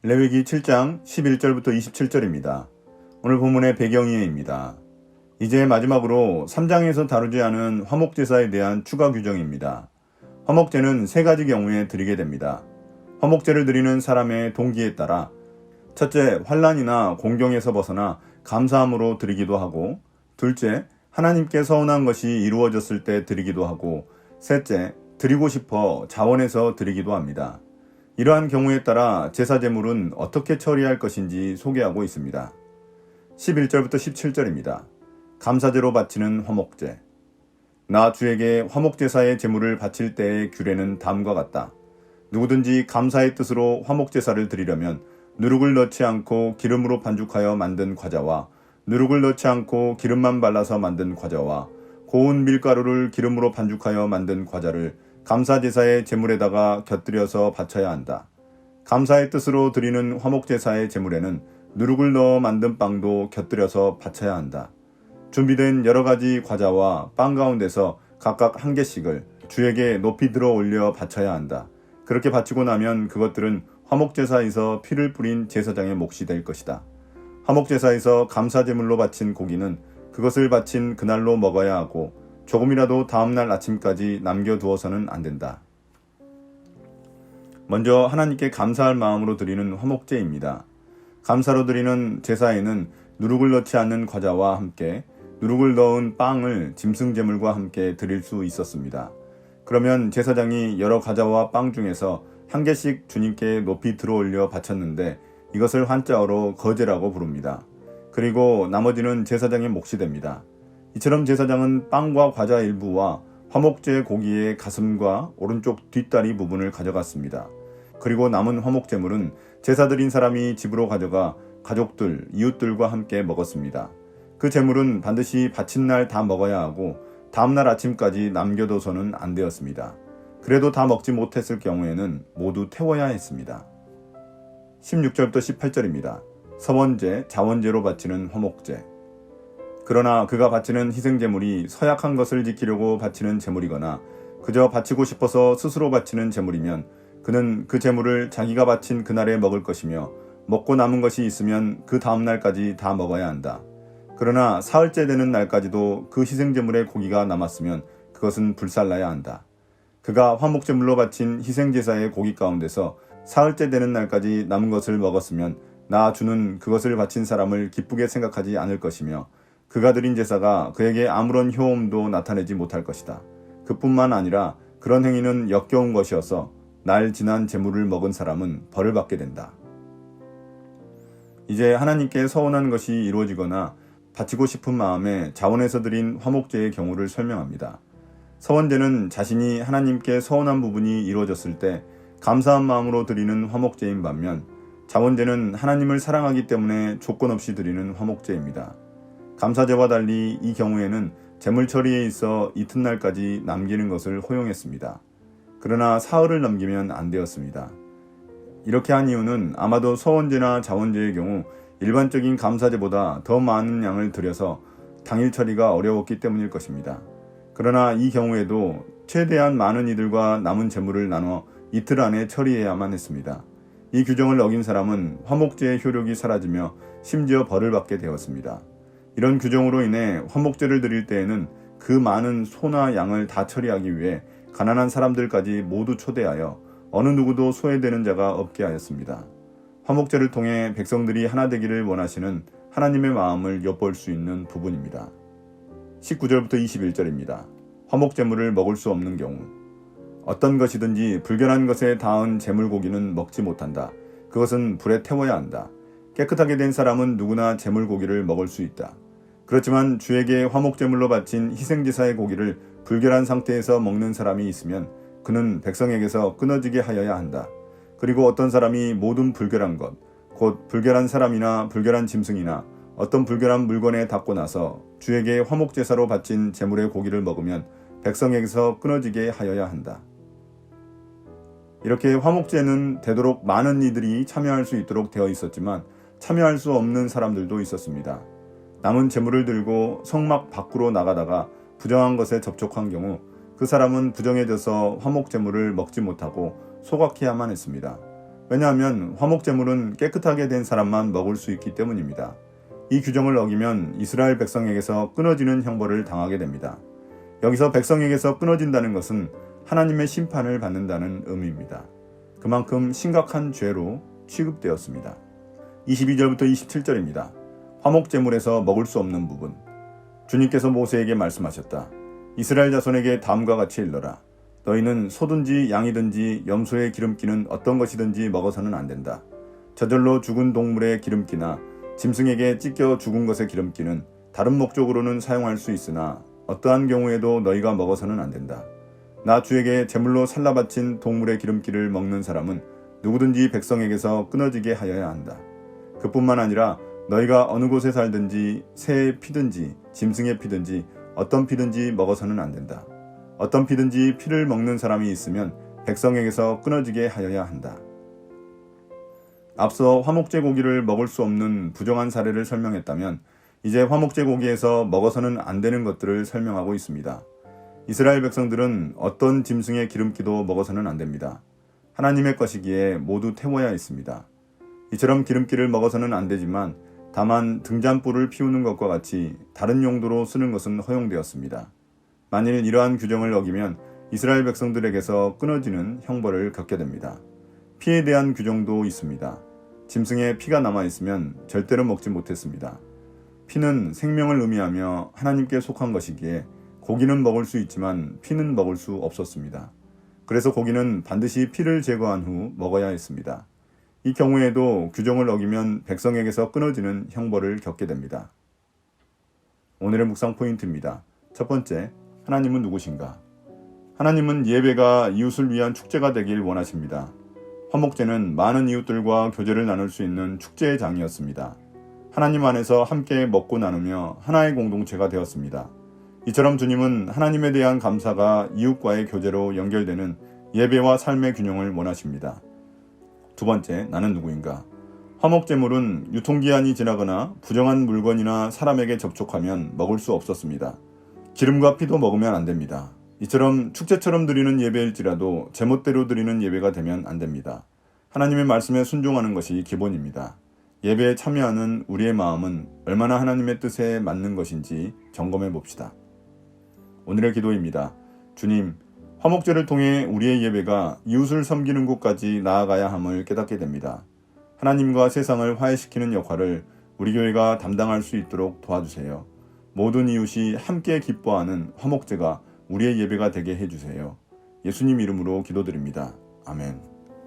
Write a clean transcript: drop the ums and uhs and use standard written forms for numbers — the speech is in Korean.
레위기 7장 11절부터 27절입니다. 오늘 본문의 배경이해입니다. 이제 마지막으로 3장에서 다루지 않은 화목제사에 대한 추가 규정입니다. 화목제는 세 가지 경우에 드리게 됩니다. 화목제를 드리는 사람의 동기에 따라 첫째, 환난이나 공경에서 벗어나 감사함으로 드리기도 하고, 둘째, 하나님께 서운한 것이 이루어졌을 때 드리기도 하고, 셋째, 드리고 싶어 자원해서 드리기도 합니다. 이러한 경우에 따라 제사 제물은 어떻게 처리할 것인지 소개하고 있습니다. 11절부터 17절입니다. 감사제로 바치는 화목제. 나 주에게 화목제사의 제물을 바칠 때의 규례는 다음과 같다. 누구든지 감사의 뜻으로 화목제사를 드리려면 누룩을 넣지 않고 기름으로 반죽하여 만든 과자와 누룩을 넣지 않고 기름만 발라서 만든 과자와 고운 밀가루를 기름으로 반죽하여 만든 과자를 감사제사의 제물에다가 곁들여서 바쳐야 한다. 감사의 뜻으로 드리는 화목제사의 제물에는 누룩을 넣어 만든 빵도 곁들여서 바쳐야 한다. 준비된 여러 가지 과자와 빵 가운데서 각각 한 개씩을 주에게 높이 들어 올려 바쳐야 한다. 그렇게 바치고 나면 그것들은 화목제사에서 피를 뿌린 제사장의 몫이 될 것이다. 화목제사에서 감사제물로 바친 고기는 그것을 바친 그날로 먹어야 하고 조금이라도 다음날 아침까지 남겨두어서는 안 된다. 먼저 하나님께 감사할 마음으로 드리는 화목제입니다. 감사로 드리는 제사에는 누룩을 넣지 않는 과자와 함께 누룩을 넣은 빵을 짐승제물과 함께 드릴 수 있었습니다. 그러면 제사장이 여러 과자와 빵 중에서 한 개씩 주님께 높이 들어올려 바쳤는데 이것을 한자어로 거제라고 부릅니다. 그리고 나머지는 제사장의 몫이 됩니다. 이처럼 제사장은 빵과 과자 일부와 화목제 고기의 가슴과 오른쪽 뒷다리 부분을 가져갔습니다. 그리고 남은 화목제물은 제사 드린 사람이 집으로 가져가 가족들, 이웃들과 함께 먹었습니다. 그 제물은 반드시 바친 날 다 먹어야 하고 다음날 아침까지 남겨둬서는 안 되었습니다. 그래도 다 먹지 못했을 경우에는 모두 태워야 했습니다. 16절부터 18절입니다. 서원제, 자원제로 바치는 화목제. 그러나 그가 바치는 희생제물이 서약한 것을 지키려고 바치는 제물이거나 그저 바치고 싶어서 스스로 바치는 제물이면 그는 그 제물을 자기가 바친 그날에 먹을 것이며 먹고 남은 것이 있으면 그 다음날까지 다 먹어야 한다. 그러나 사흘째 되는 날까지도 그 희생제물의 고기가 남았으면 그것은 불살라야 한다. 그가 화목제물로 바친 희생제사의 고기 가운데서 사흘째 되는 날까지 남은 것을 먹었으면 나 주는 그것을 바친 사람을 기쁘게 생각하지 않을 것이며 그가 드린 제사가 그에게 아무런 효험도 나타내지 못할 것이다. 그뿐만 아니라 그런 행위는 역겨운 것이어서 날 지난 제물을 먹은 사람은 벌을 받게 된다. 이제 하나님께 서운한 것이 이루어지거나 바치고 싶은 마음에 자원해서 드린 화목제의 경우를 설명합니다. 서원제는 자신이 하나님께 서운한 부분이 이루어졌을 때 감사한 마음으로 드리는 화목제인 반면 자원제는 하나님을 사랑하기 때문에 조건 없이 드리는 화목제입니다. 감사제와 달리 이 경우에는 제물 처리에 있어 이튿날까지 남기는 것을 허용했습니다. 그러나 사흘을 넘기면 안 되었습니다. 이렇게 한 이유는 아마도 서원제나 자원제의 경우 일반적인 감사제보다 더 많은 양을 들여서 당일 처리가 어려웠기 때문일 것입니다. 그러나 이 경우에도 최대한 많은 이들과 남은 제물을 나눠 이틀 안에 처리해야만 했습니다. 이 규정을 어긴 사람은 화목제의 효력이 사라지며 심지어 벌을 받게 되었습니다. 이런 규정으로 인해 화목제를 드릴 때에는 그 많은 소나 양을 다 처리하기 위해 가난한 사람들까지 모두 초대하여 어느 누구도 소외되는 자가 없게 하였습니다. 화목제를 통해 백성들이 하나 되기를 원하시는 하나님의 마음을 엿볼 수 있는 부분입니다. 19절부터 21절입니다. 화목제물을 먹을 수 없는 경우. 어떤 것이든지 불결한 것에 닿은 제물고기는 먹지 못한다. 그것은 불에 태워야 한다. 깨끗하게 된 사람은 누구나 제물고기를 먹을 수 있다. 그렇지만 주에게 화목제물로 바친 희생제사의 고기를 불결한 상태에서 먹는 사람이 있으면 그는 백성에게서 끊어지게 하여야 한다. 그리고 어떤 사람이 모든 불결한 것, 곧 불결한 사람이나 불결한 짐승이나 어떤 불결한 물건에 닿고 나서 주에게 화목제사로 바친 제물의 고기를 먹으면 백성에게서 끊어지게 하여야 한다. 이렇게 화목제는 되도록 많은 이들이 참여할 수 있도록 되어 있었지만 참여할 수 없는 사람들도 있었습니다. 남은 제물을 들고 성막 밖으로 나가다가 부정한 것에 접촉한 경우 그 사람은 부정해져서 화목제물을 먹지 못하고 소각해야만 했습니다. 왜냐하면 화목제물은 깨끗하게 된 사람만 먹을 수 있기 때문입니다. 이 규정을 어기면 이스라엘 백성에게서 끊어지는 형벌을 당하게 됩니다. 여기서 백성에게서 끊어진다는 것은 하나님의 심판을 받는다는 의미입니다. 그만큼 심각한 죄로 취급되었습니다. 22절부터 27절입니다. 화목제물에서 먹을 수 없는 부분. 주님께서 모세에게 말씀하셨다. 이스라엘 자손에게 다음과 같이 일러라. 너희는 소든지 양이든지 염소의 기름기는 어떤 것이든지 먹어서는 안 된다. 저절로 죽은 동물의 기름기나 짐승에게 찢겨 죽은 것의 기름기는 다른 목적으로는 사용할 수 있으나 어떠한 경우에도 너희가 먹어서는 안 된다. 나 주에게 제물로 살라 바친 동물의 기름기를 먹는 사람은 누구든지 백성에게서 끊어지게 하여야 한다. 그뿐만 아니라 너희가 어느 곳에 살든지 새의 피든지 짐승의 피든지 어떤 피든지 먹어서는 안 된다. 어떤 피든지 피를 먹는 사람이 있으면 백성에게서 끊어지게 하여야 한다. 앞서 화목제 고기를 먹을 수 없는 부정한 사례를 설명했다면 이제 화목제 고기에서 먹어서는 안 되는 것들을 설명하고 있습니다. 이스라엘 백성들은 어떤 짐승의 기름기도 먹어서는 안 됩니다. 하나님의 것이기에 모두 태워야 했습니다. 이처럼 기름기를 먹어서는 안 되지만 다만 등잔불을 피우는 것과 같이 다른 용도로 쓰는 것은 허용되었습니다. 만일 이러한 규정을 어기면 이스라엘 백성들에게서 끊어지는 형벌을 겪게 됩니다. 피에 대한 규정도 있습니다. 짐승에 피가 남아있으면 절대로 먹지 못했습니다. 피는 생명을 의미하며 하나님께 속한 것이기에 고기는 먹을 수 있지만 피는 먹을 수 없었습니다. 그래서 고기는 반드시 피를 제거한 후 먹어야 했습니다. 이 경우에도 규정을 어기면 백성에게서 끊어지는 형벌을 겪게 됩니다. 오늘의 묵상 포인트입니다. 첫 번째, 하나님은 누구신가? 하나님은 예배가 이웃을 위한 축제가 되길 원하십니다. 화목제는 많은 이웃들과 교제를 나눌 수 있는 축제의 장이었습니다. 하나님 안에서 함께 먹고 나누며 하나의 공동체가 되었습니다. 이처럼 주님은 하나님에 대한 감사가 이웃과의 교제로 연결되는 예배와 삶의 균형을 원하십니다. 두 번째, 나는 누구인가? 화목제물은 유통기한이 지나거나 부정한 물건이나 사람에게 접촉하면 먹을 수 없었습니다. 기름과 피도 먹으면 안 됩니다. 이처럼 축제처럼 드리는 예배일지라도 제멋대로 드리는 예배가 되면 안 됩니다. 하나님의 말씀에 순종하는 것이 기본입니다. 예배에 참여하는 우리의 마음은 얼마나 하나님의 뜻에 맞는 것인지 점검해 봅시다. 오늘의 기도입니다. 주님, 화목제를 통해 우리의 예배가 이웃을 섬기는 곳까지 나아가야 함을 깨닫게 됩니다. 하나님과 세상을 화해시키는 역할을 우리 교회가 담당할 수 있도록 도와주세요. 모든 이웃이 함께 기뻐하는 화목제가 우리의 예배가 되게 해주세요. 예수님 이름으로 기도드립니다. 아멘.